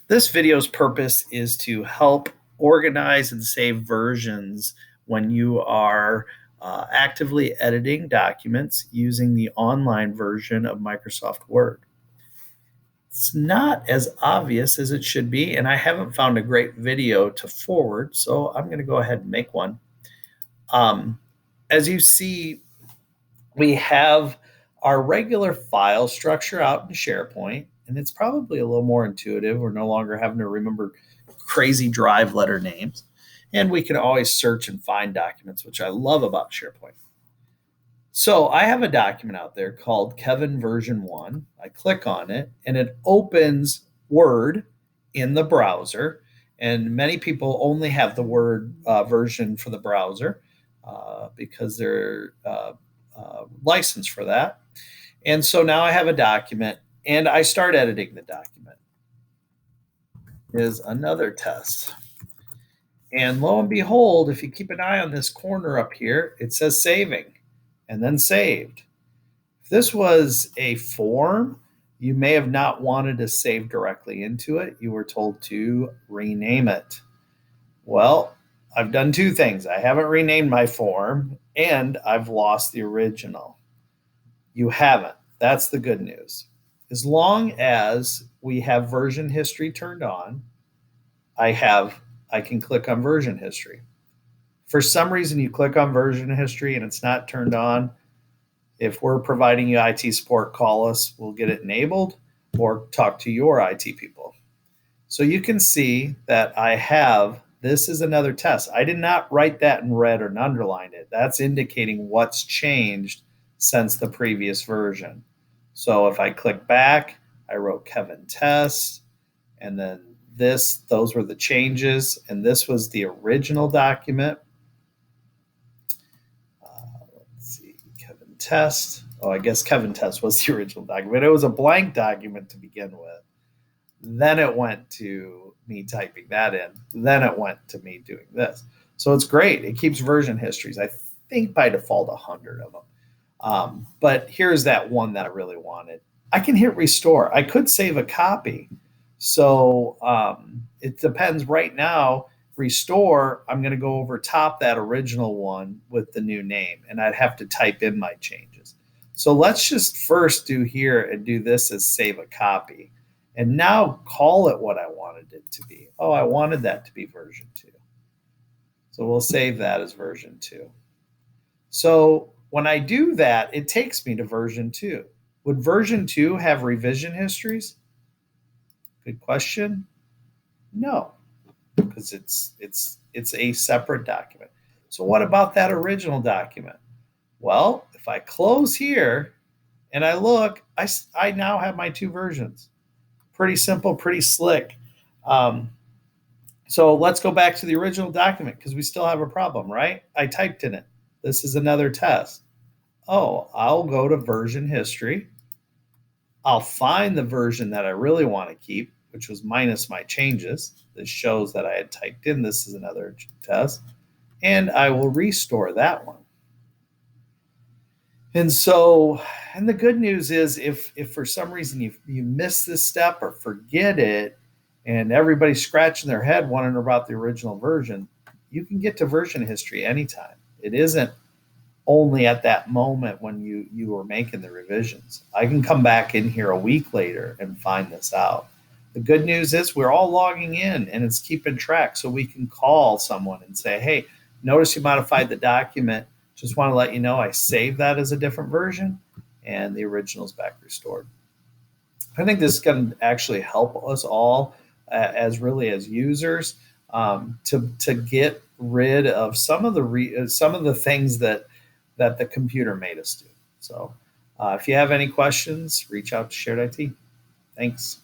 This video's purpose is to help organize and save versions when you are actively editing documents using the online version of Microsoft Word. It's not as obvious as it should be, and I haven't found a great video to forward, so I'm going to go ahead and make one. As you see, we have our regular file structure out in SharePoint, and it's probably a little more intuitive. We're no longer having to remember crazy drive letter names, and we can always search and find documents, which I love about SharePoint. So I have a document out there called Kevin version 1. I click on it, and it opens Word in the browser, and many people only have the Word version for the browser because they're licensed for that. And so now I have a document and I start editing the document. Is another test. And lo and behold, if you keep an eye on this corner up here, it says saving and then saved. If this was a form, you may have not wanted to save directly into it. You were told to rename it. Well, I've done two things. I haven't renamed my form and I've lost the original. You haven't. That's the good news. As long as we have version history turned on, I can click on version history. For some reason, you click on version history and it's not turned on. If we're providing you IT support, call us. We'll get it enabled or talk to your IT people. So you can see that I have, this is another test. I did not write that in red or underline it. That's indicating what's changed since the previous version. So if I click back, I wrote Kevin test, and then those were the changes, and this was the original document. Let's see, Kevin test. Oh, I guess Kevin test was the original document. It was a blank document to begin with. Then it went to me typing that in. Then it went to me doing this. So it's great. It keeps version histories. I think by default 100 of them. But here's that one that I really wanted. I can hit restore. I could save a copy. So it depends. Right now, restore, I'm going to go over top that original one with the new name, and I'd have to type in my changes. So let's just first do here and do this as save a copy. And now call it what I wanted it to be. Oh, I wanted that to be version 2. So we'll save that as version 2. So when I do that, it takes me to version 2. Would version 2 have revision histories? Good question. No, because it's a separate document. So what about that original document? Well, if I close here and I look, I now have my 2 versions. Pretty simple, pretty slick. So let's go back to the original document because we still have a problem, right? I typed in it. This is another test. Oh, I'll go to version history. I'll find the version that I really want to keep, which was minus my changes. This shows that I had typed in. This is another test. And I will restore that one. And so, and the good news is if for some reason you miss this step or forget it, and everybody's scratching their head wondering about the original version, you can get to version history anytime. It isn't only at that moment when you were making the revisions. I can come back in here a week later and find this out. The good news is we're all logging in and it's keeping track, so we can call someone and say, hey, notice you modified the document. Just want to let you know I saved that as a different version and the original is back restored. I think this can actually help us all as users to get rid of some of the things that the computer made us do. So if you have any questions, reach out to Shared IT. Thanks.